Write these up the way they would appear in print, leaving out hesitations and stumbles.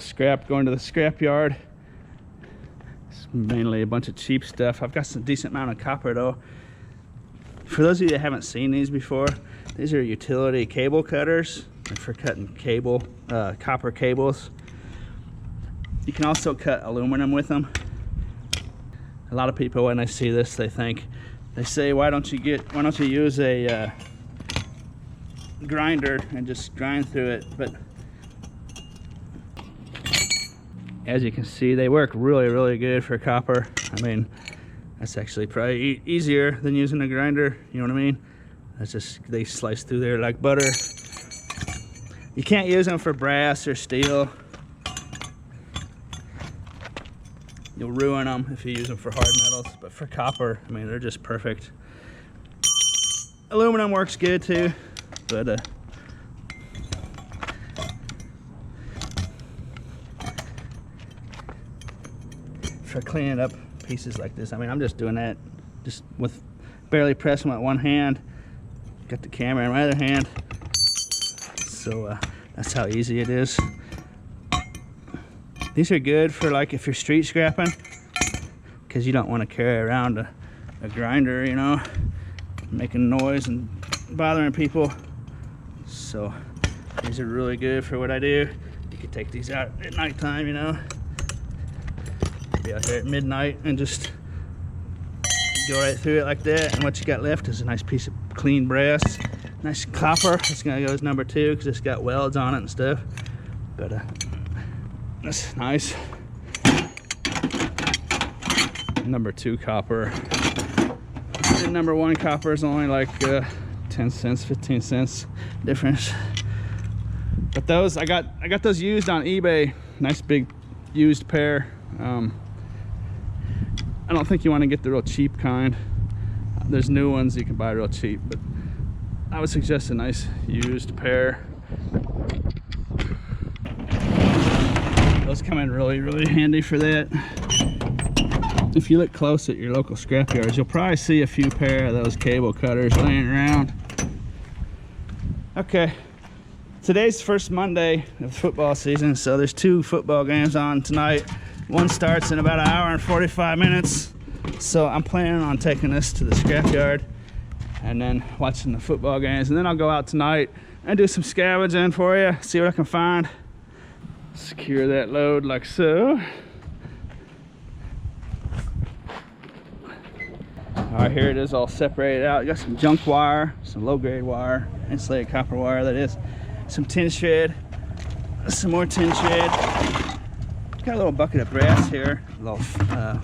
the scrap, going to the scrapyard. It's mainly a bunch of cheap stuff. I've got some decent amount of copper though. For those of you that haven't seen these before, these are utility cable cutters for cutting cable, copper cables. You can also cut aluminum with them. A lot of people, when they see this, they say, why don't you use a grinder and just grind through it? But as you can see, they work really good for copper. I mean, that's actually probably easier than using a grinder, you know what I mean? That's just, they slice through there like butter. You can't use them for brass or steel. You'll ruin them if you use them for hard metals, but for copper, I mean, they're just perfect. Aluminum works good too, but for cleaning up pieces like this, I mean, I'm just doing that just with barely pressing with one hand. Got the camera in my other hand, so that's how easy it is. These are good for like if you're street scrapping, because you don't want to carry around a grinder, you know, making noise and bothering people. So these are really good for what I do. You can take these out at nighttime, you know, be out there at midnight and just go right through it like that, and what you got left is a nice piece of clean brass, nice copper. It's gonna go as number 2 because it's got welds on it and stuff, but that's nice. Number 2 copper. And number 1 copper is only like 10 cents, 15 cents difference. But those, I got those used on eBay. Nice big used pair. I don't think you want to get the real cheap kind. There's new ones you can buy real cheap, but I would suggest a nice used pair. Those come in really handy for that. If you look close at your local scrapyards, you'll probably see a few pair of those cable cutters laying around. Okay, today's first Monday of football season, so there's 2 football games on tonight. One starts in about an hour and 45 minutes. So I'm planning on taking this to the scrapyard and then watching the football games, and then I'll go out tonight and do some scavenging for you, see what I can find. Secure that load like so. All right, here it is all separated out. You got some junk wire, some low-grade wire, insulated copper wire that is, some tin shred, some more tin shred. Got a little bucket of brass here, a little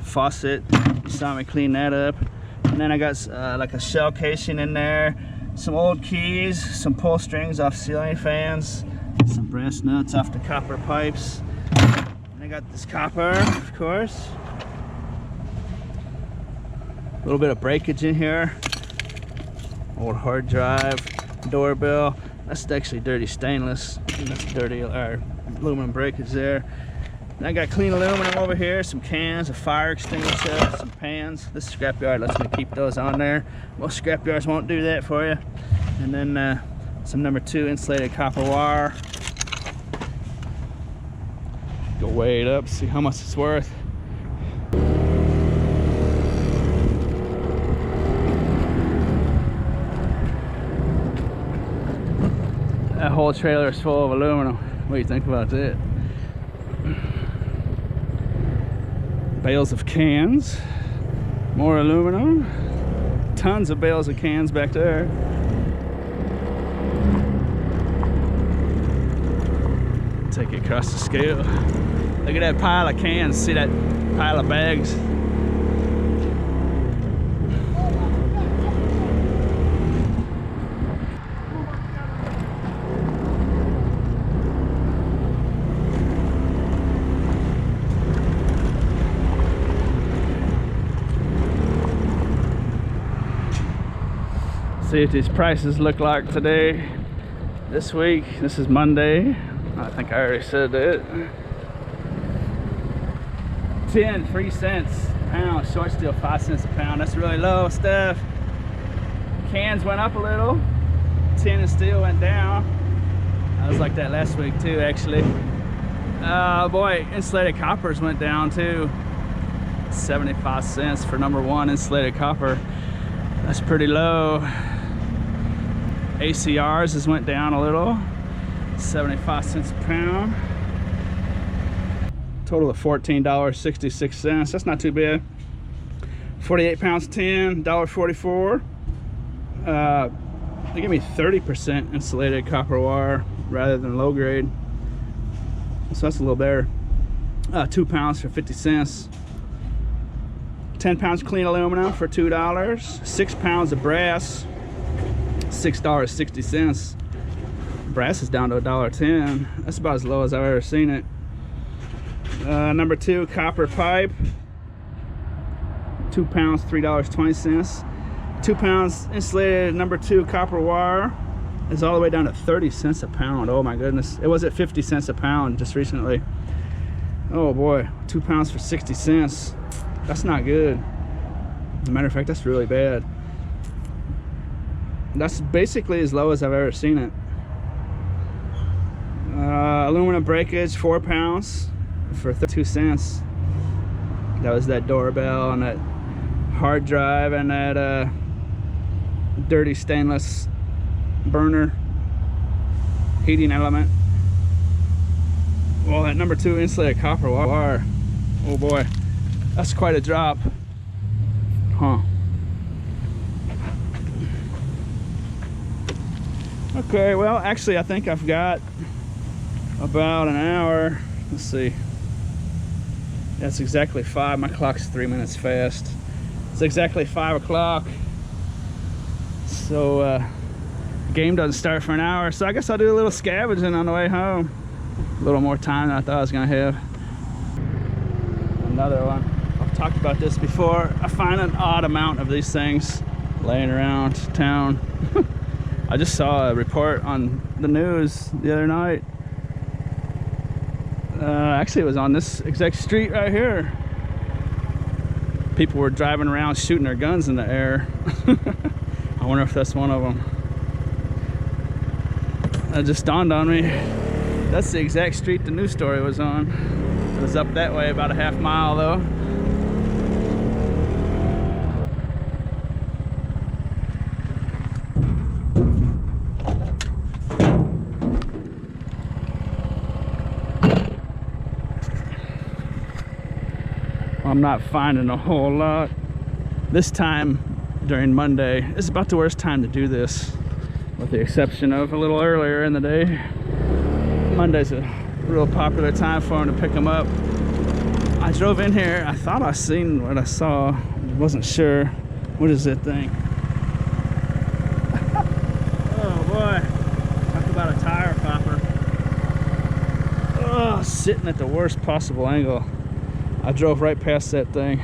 faucet. You saw me clean that up. And then I got like a shell casing in there, some old keys, some pull strings off ceiling fans, some brass nuts off the copper pipes. And I got this copper, of course. A little bit of breakage in here. Old hard drive, doorbell. That's actually dirty stainless. That's dirty aluminum breakage there. And I got clean aluminum over here, some cans, a fire extinguisher, some pans. This scrapyard lets me keep those on there. Most scrapyards won't do that for you. And then some number 2 insulated copper wire. Go weigh it up, see how much it's worth. That whole trailer is full of aluminum. What do you think about that? Bales of cans, more aluminum, tons of bales of cans back there. Take it across the scale. Look at that pile of cans, see that pile of bags? See what these prices look like today, this week. This is Monday. I think I already said that. 3 cents a pound, short steel 5 cents a pound. That's really low stuff. Cans went up a little, tin and steel went down. I was like that last week too, actually. Boy, insulated coppers went down too. 75 cents for number 1 insulated copper. That's pretty low. ACRs has went down a little. 75 cents a pound. Total of $14.66. That's not too bad. 48 pounds tin, $1.44. They give me 30% insulated copper wire rather than low grade, so that's a little better. 2 pounds for 50 cents. 10 pounds clean aluminum for $2. 6 pounds of brass, $6.60. Brass is down to $1.10. That's about as low as I've ever seen it. Number 2 copper pipe, 2 pounds, $3.20. 2 pounds insulated number 2 copper wire is all the way down to 30 cents a pound. Oh my goodness, it was at 50 cents a pound just recently. Oh boy, 2 pounds for 60 cents. That's not good. As a matter of fact, that's really bad. That's basically as low as I've ever seen it. Aluminum breakage, 4 pounds for 32 cents. That was that doorbell and that hard drive and that dirty stainless burner heating element. Well, that number 2 insulated copper wire, oh boy, that's quite a drop, huh? Okay, well, actually I think I've got about an hour. Let's see, that's exactly 5. My clock's 3 minutes fast. It's exactly 5 o'clock. So game doesn't start for an hour, so I guess I'll do a little scavenging on the way home. A little more time than I thought I was gonna have. Another one. I've talked about this before. I find an odd amount of these things laying around town. I just saw a report on the news the other night. Actually, it was on this exact street right here. People were driving around shooting their guns in the air. I wonder if that's one of them. That just dawned on me. That's the exact street the news story was on. It was up that way about a half mile though. I'm not finding a whole lot. This time during Monday is about the worst time to do this, with the exception of a little earlier in the day. Monday's a real popular time for them to pick them up. I drove in here, I thought I seen what I saw, wasn't sure. What is that thing? Oh boy, talk about a tire popper. Oh, sitting at the worst possible angle. I drove right past that thing.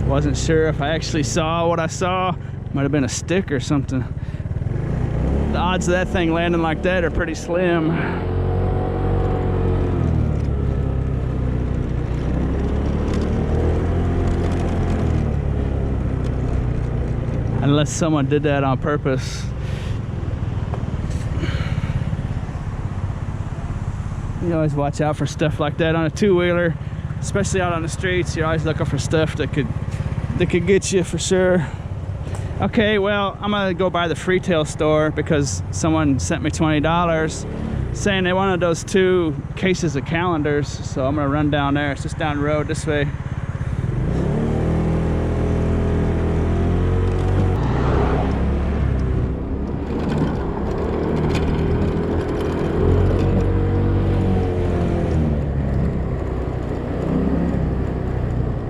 Wasn't sure if I actually saw what I saw. Might have been a stick or something. The odds of that thing landing like that are pretty slim. Unless someone did that on purpose. You always watch out for stuff like that on a two-wheeler, especially out on the streets. You're always looking for stuff that could get you for sure. Okay, well, I'm gonna go by the Freetail Store because someone sent me $20 saying they wanted those 2 cases of calendars, so I'm gonna run down there. It's just down the road this way.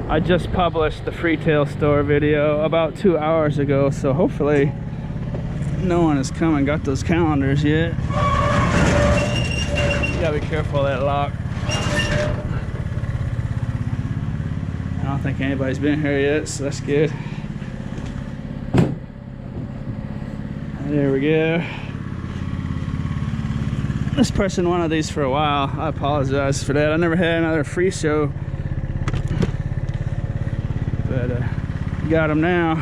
I just published the Freetail Store video about 2 hours ago, so hopefully no one has come and got those calendars yet. You gotta be careful of that lock. I don't think anybody's been here yet, so that's good. There we go. This person wanted these for a while. I apologize for that. I never had another free show. But got them now.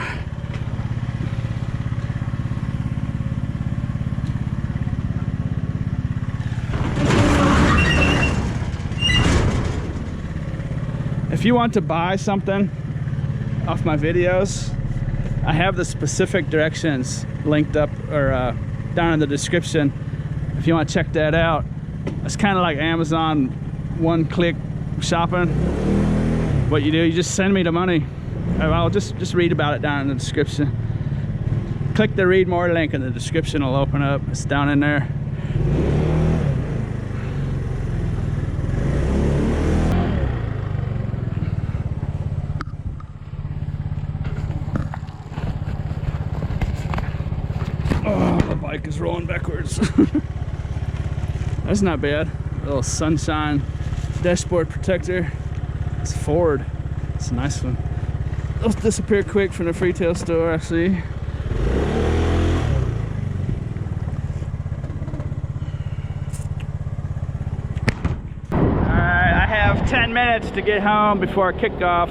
if you want to buy something off my videos, I have the specific directions linked up or down in the description if you want to check that out. It's kind of like Amazon one-click shopping. What you do, you just send me the money. I'll just read about it down in the description. Click the read more link in the description, will open up. It's down in there. Oh, the bike is rolling backwards. That's not bad. A little sunshine dashboard protector. It's Ford. It's a nice one. It'll disappear quick from the Freetail Store, I see. Alright, I have 10 minutes to get home before kickoff.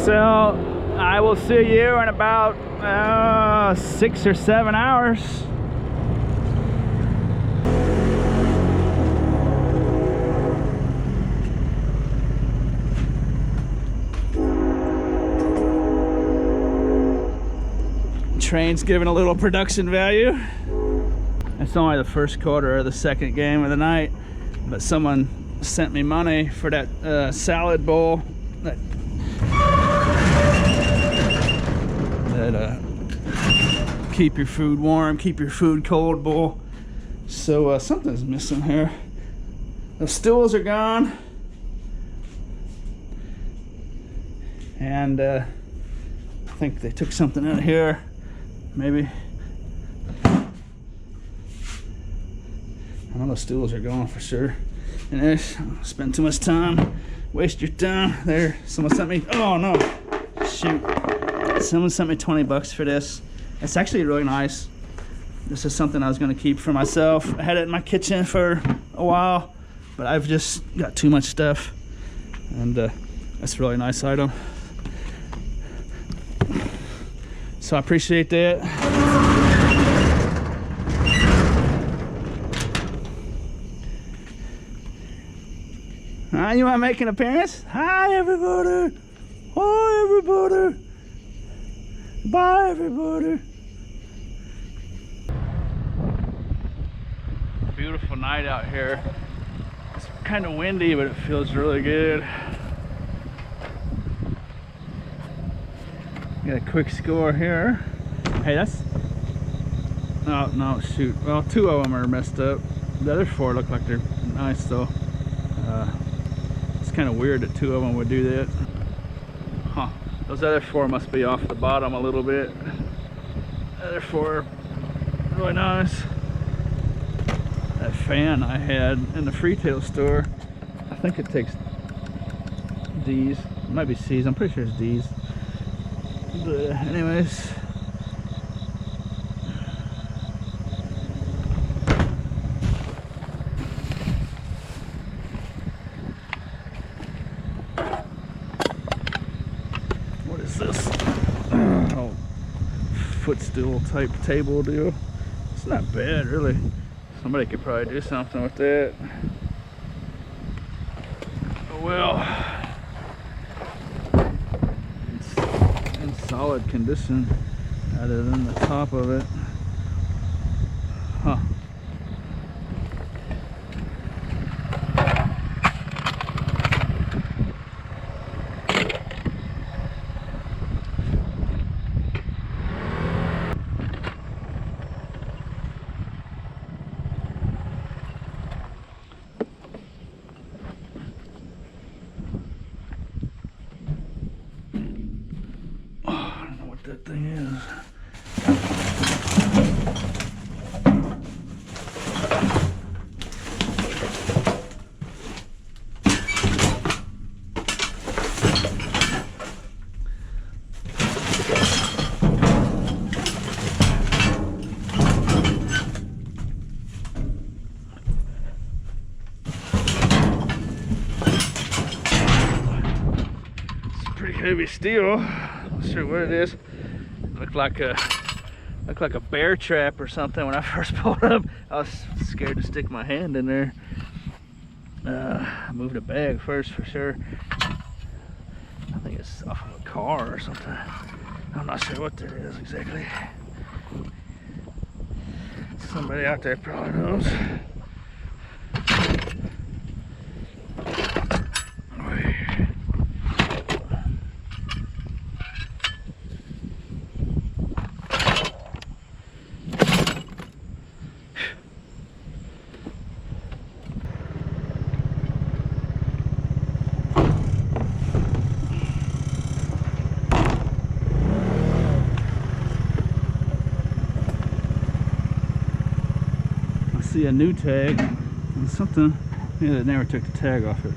So I will see you in about 6 or 7 hours. Train's giving a little production value. It's only the first quarter of the second game of the night, but someone sent me money for that salad bowl, that keep your food warm, keep your food cold bowl. So something's missing here. The stools are gone, and I think they took something out of here. Maybe. I know the stools are gone for sure. And there's, spend too much time, waste your time. There, someone sent me, oh no, shoot. Someone sent me 20 bucks for this. It's actually really nice. This is something I was gonna keep for myself. I had it in my kitchen for a while, but I've just got too much stuff. And that's a really nice item. So I appreciate that. You want to make an appearance? Hi everybody! Hi everybody! Bye everybody! Beautiful night out here. It's kind of windy, but it feels really good. Got a quick score here. Hey, that's... Oh, no, shoot. Well, 2 of them are messed up. The other 4 look like they're nice, though. It's kind of weird that 2 of them would do that. Huh. Those other 4 must be off the bottom a little bit. The other 4 are really nice. That fan I had in the Freetail Store, I think it takes D's. It might be C's. I'm pretty sure it's D's. But anyways, what is this? Oh, footstool type table deal. It's not bad, really. Somebody could probably do something with that. Oh well. Solid condition other than the top of it. Huh. That thing is. It's pretty heavy steel. Not sure what it is. Looked like a bear trap or something when I first pulled up. I was scared to stick my hand in there. I moved a bag first for sure. I think it's off of a car or something. I'm not sure what that is exactly. Somebody out there probably knows. See a new tag and something. Yeah, they never took the tag off it.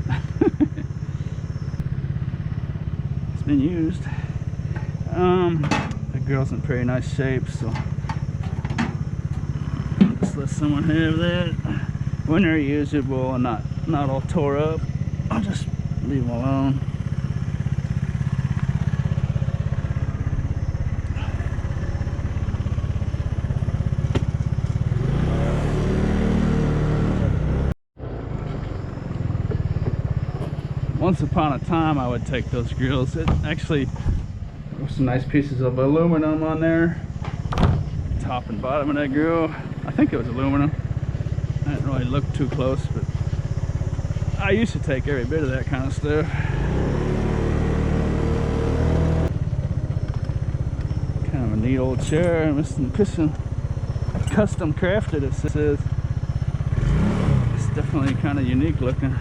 It's been used. The girl's in pretty nice shape, so just let someone have that. When they're usable and not all tore up, I'll just leave them alone. Once upon a time, I would take those grills. It actually, there were some nice pieces of aluminum on there. Top and bottom of that grill. I think it was aluminum. I didn't really look too close, but I used to take every bit of that kind of stuff. Kind of a neat old chair. Mr. Custom crafted, it says. It's definitely kind of unique looking.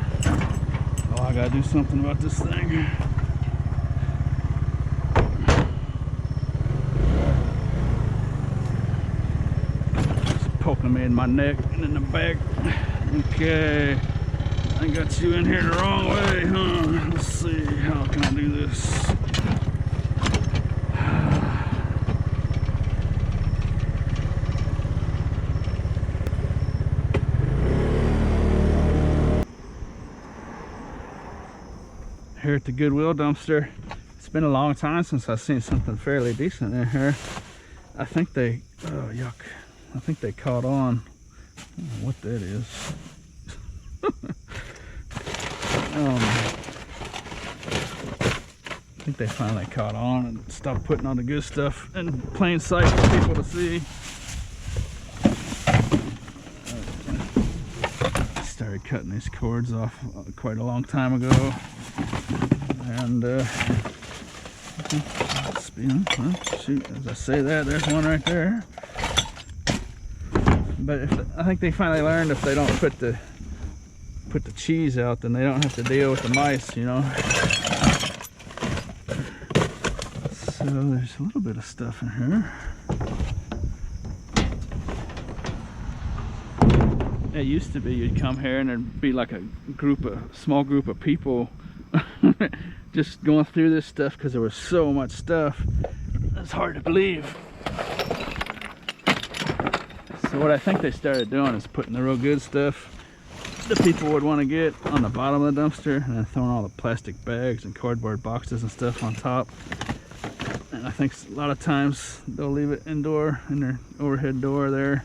Oh, I gotta do something about this thing. It's poking me in my neck and in the back. Okay, I got you in here the wrong way, huh? Let's see, how can I do this? Here at the Goodwill dumpster. It's been a long time since I've seen something fairly decent in here. I think they, oh yuck, I think they caught on. I don't know what that is. I think they finally caught on and stopped putting all the good stuff in plain sight for people to see. Started cutting these cords off quite a long time ago. And shoot, as I say that, there's one right there. But I think they finally learned if they don't put the cheese out, then they don't have to deal with the mice, you know. So there's a little bit of stuff in here. It used to be you'd come here and there'd be like a small group of people just going through this stuff because there was so much stuff. It's hard to believe. So what I think they started doing is putting the real good stuff the people would want to get on the bottom of the dumpster, and then throwing all the plastic bags and cardboard boxes and stuff on top. And I think a lot of times they'll leave it indoor in their overhead door there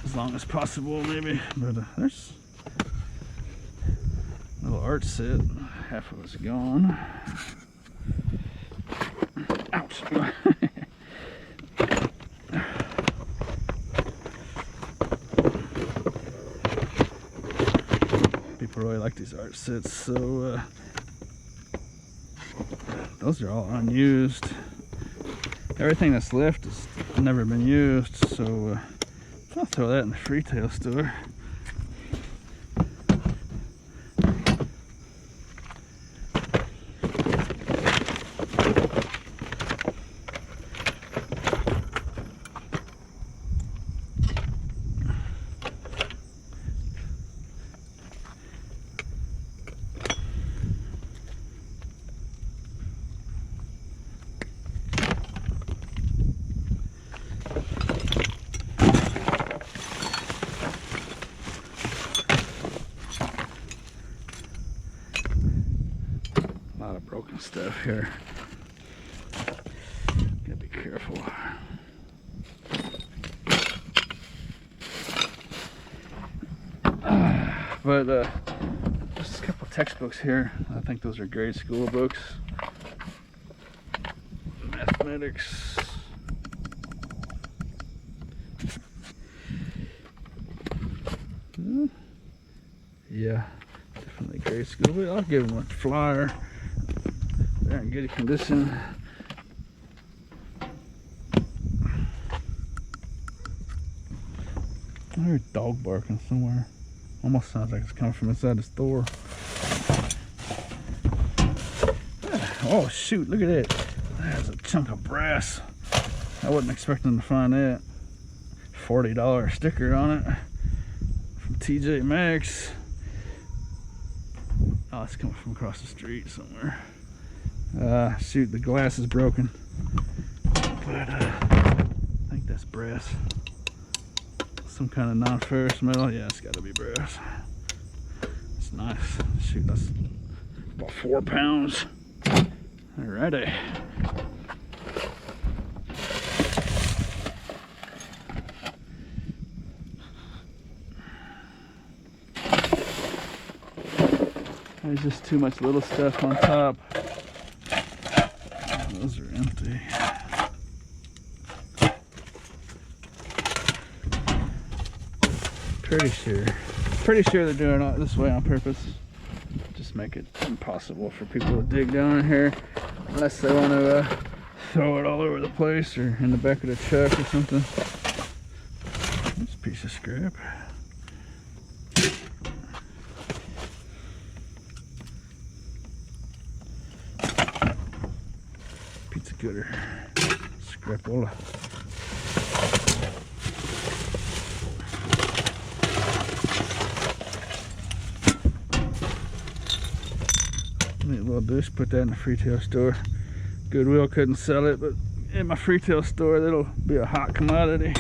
as long as possible, maybe. But there's a little art set. Half of it's gone. Ouch. People really like these art sets, so those are all unused. Everything that's left has never been used, so I'll throw that in the Freetail Store. Broken stuff here. Gotta be careful. But just a couple textbooks here. I think those are grade school books. cosmetics. Yeah, definitely great school, but I'll give them a flyer. They're in good condition. I heard a dog barking somewhere. Almost sounds like it's coming from inside the store. Oh shoot, look at that. That's a chunk of brass. I wasn't expecting to find that. $40 sticker on it from TJ Maxx. Oh, it's coming from across the street somewhere. Shoot, the glass is broken. But I think that's brass. Some kind of non-ferrous metal. Yeah, it's got to be brass. It's nice. Shoot, that's about 4 pounds. Alrighty. There's just too much little stuff on top. Those are empty. Pretty sure they're doing it this way on purpose. Just make it impossible for people to dig down in here unless they want to throw it all over the place or in the back of the truck or something. This piece of scrap. Pizza cutter. Scrapola. Neat little dish, put that in the Freetail Store. Goodwill couldn't sell it, but in my Freetail Store, that'll be a hot commodity.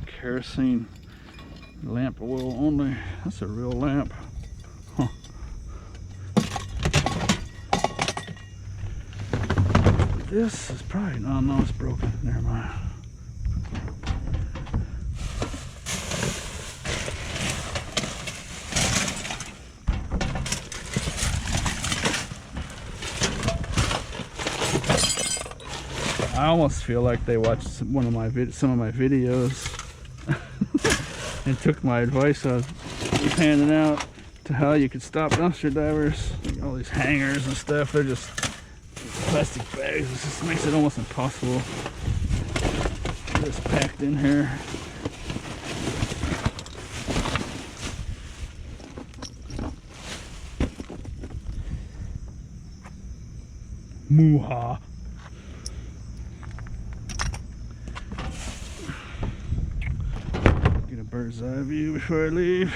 Kerosene lamp oil only. That's a real lamp. Huh. This is probably, no, it's broken. Never mind. I almost feel like they watched some of my videos and took my advice I was handing out to how you could stop dumpster divers. Like all these hangers and stuff, they're just plastic bags. It just makes it almost impossible. Just packed in here. Moo-ha. Get a bird's eye view before I leave.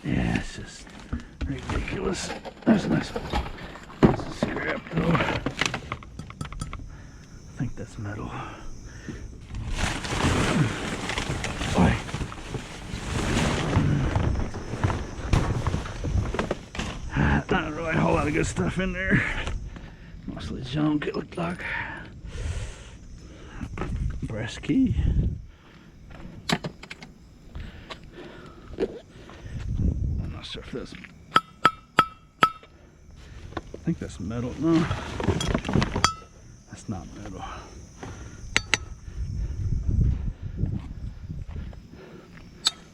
Yeah, it's just ridiculous. That's a nice piece of scrap though. I think that's metal. Not really a whole lot of good stuff in there. Mostly junk, it looked like. Brass key. I'm not sure if that's... I think that's metal. No, that's not metal.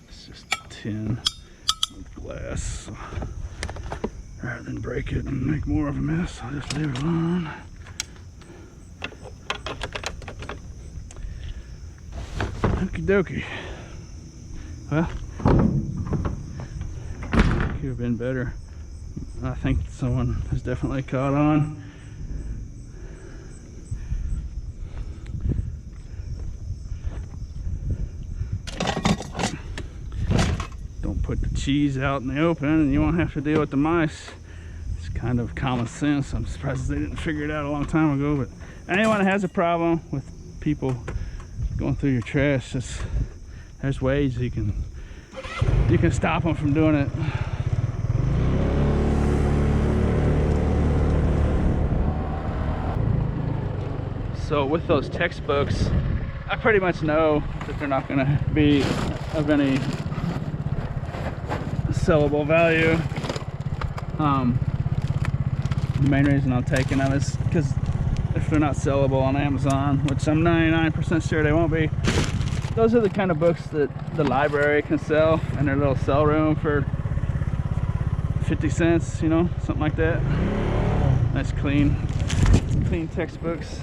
It's just tin with glass. So rather than break it and make more of a mess, I'll just leave it alone. Okie dokie. Well, could have been better. I think someone has definitely caught on. Don't put the cheese out in the open and you won't have to deal with the mice. It's kind of common sense. I'm surprised they didn't figure it out a long time ago, but anyone that has a problem with people going through your trash, there's ways you can stop them from doing it. So with those textbooks, I pretty much know that they're not going to be of any sellable value. The main reason I'm taking them is because if they're not sellable on Amazon, which I'm 99% sure they won't be, those are the kind of books that the library can sell in their little sell room for 50 cents, you know, something like that. Nice clean textbooks.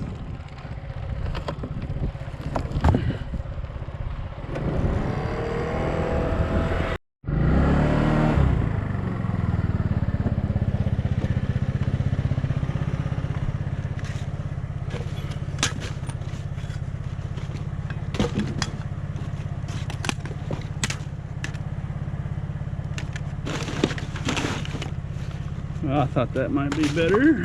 Well, I thought that might be better.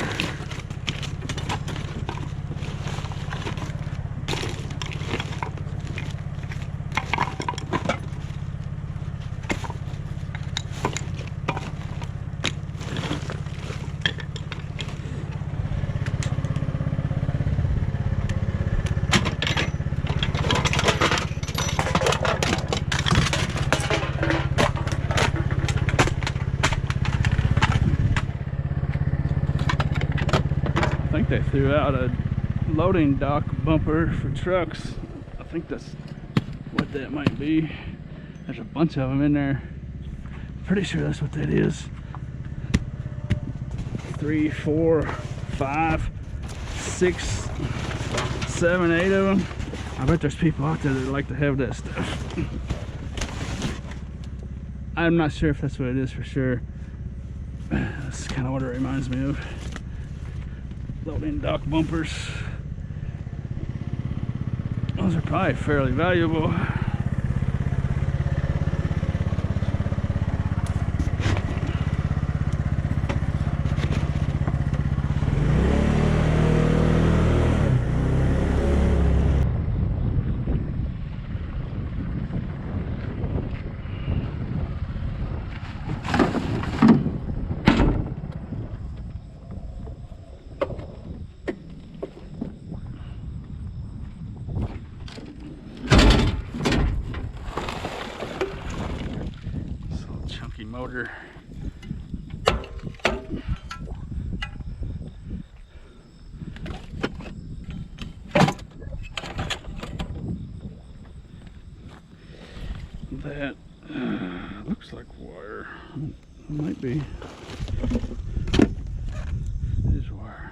I think they threw out a loading dock bumper for trucks. I think that's what that might be. There's a bunch of them in there. Pretty sure that's what that is. 3, 4, 5, 6, 7, 8 of them. I bet there's people out there that like to have that stuff. I'm not sure if that's what it is for sure. That's kind of what it reminds me of. Loading dock bumpers. Those are probably fairly valuable. Motor. That looks like wire. It might be. It is wire.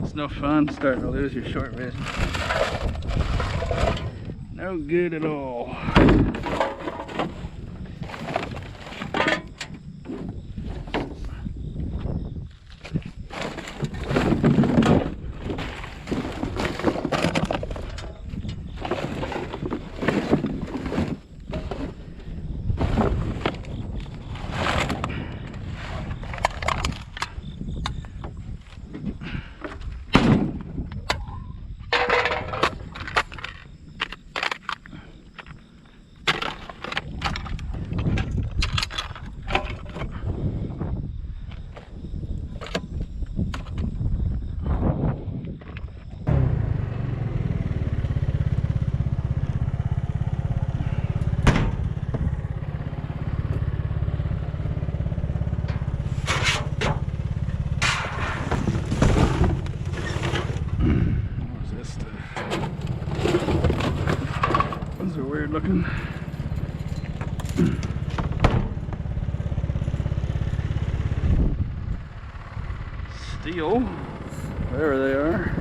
It's no fun starting to lose your short vision. No good at all. Looking. Steel, wherever they are.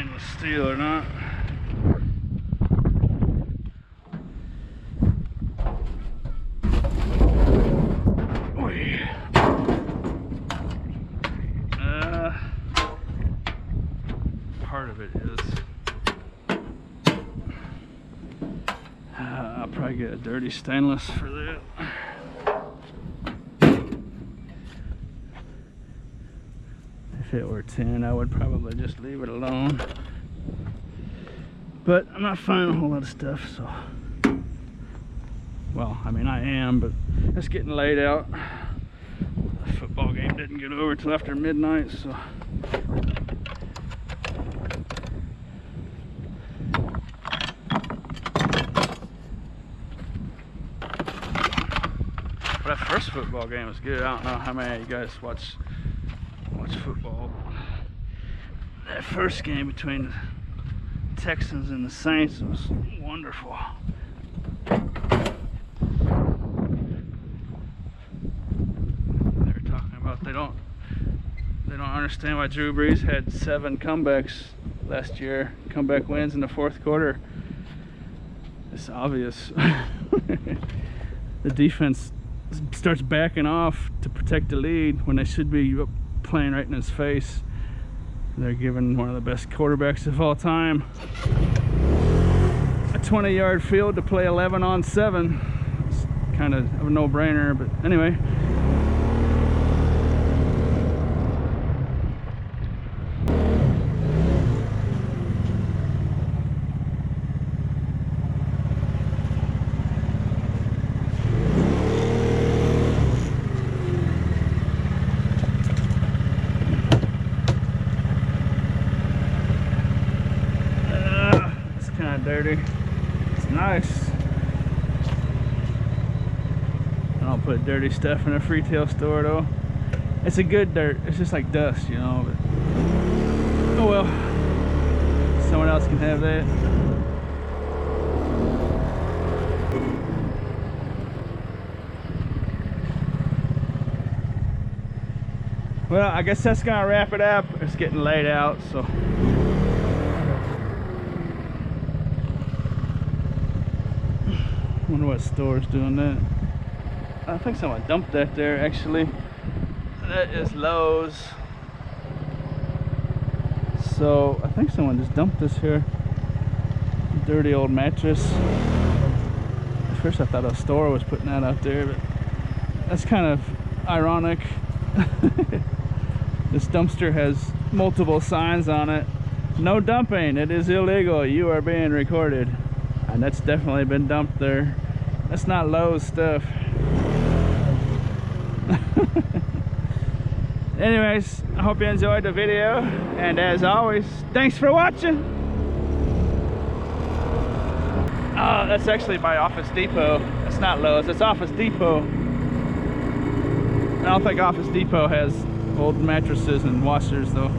stainless steel or not. Part of it is I'll probably get a dirty stainless for that. If it were tin, I would probably just leave it alone, but I'm not finding a whole lot of stuff, so, well, I mean, I am, but it's getting late out. The football game didn't get over till after midnight, so that first football game was good. I don't know how many of you guys watch football. That first game between the Texans and the Saints was wonderful. They were talking about they don't understand why Drew Brees had 7 comebacks last year, comeback wins in the fourth quarter. It's obvious. The defense starts backing off to protect the lead when they should be playing right in his face. They're giving one of the best quarterbacks of all time a 20-yard field to play 11 on 7. It's kind of a no-brainer, but anyway. Dirty. It's nice. I don't put dirty stuff in a Freetail Store though. It's a good dirt. It's just like dust, you know. But oh well. Someone else can have that. Well, I guess that's gonna wrap it up. It's getting late out, so. I wonder what store's doing that. I think someone dumped that there actually. That is Lowe's. So I think someone just dumped this here. Dirty old mattress. At first I thought a store was putting that out there, but that's kind of ironic. This dumpster has multiple signs on it. No dumping, it is illegal, you are being recorded. And that's definitely been dumped there. That's not Lowe's stuff. Anyways, I hope you enjoyed the video, and as always, thanks for watching. Oh, that's actually by Office Depot. That's not Lowe's, it's Office Depot. I don't think Office Depot has old mattresses and washers though.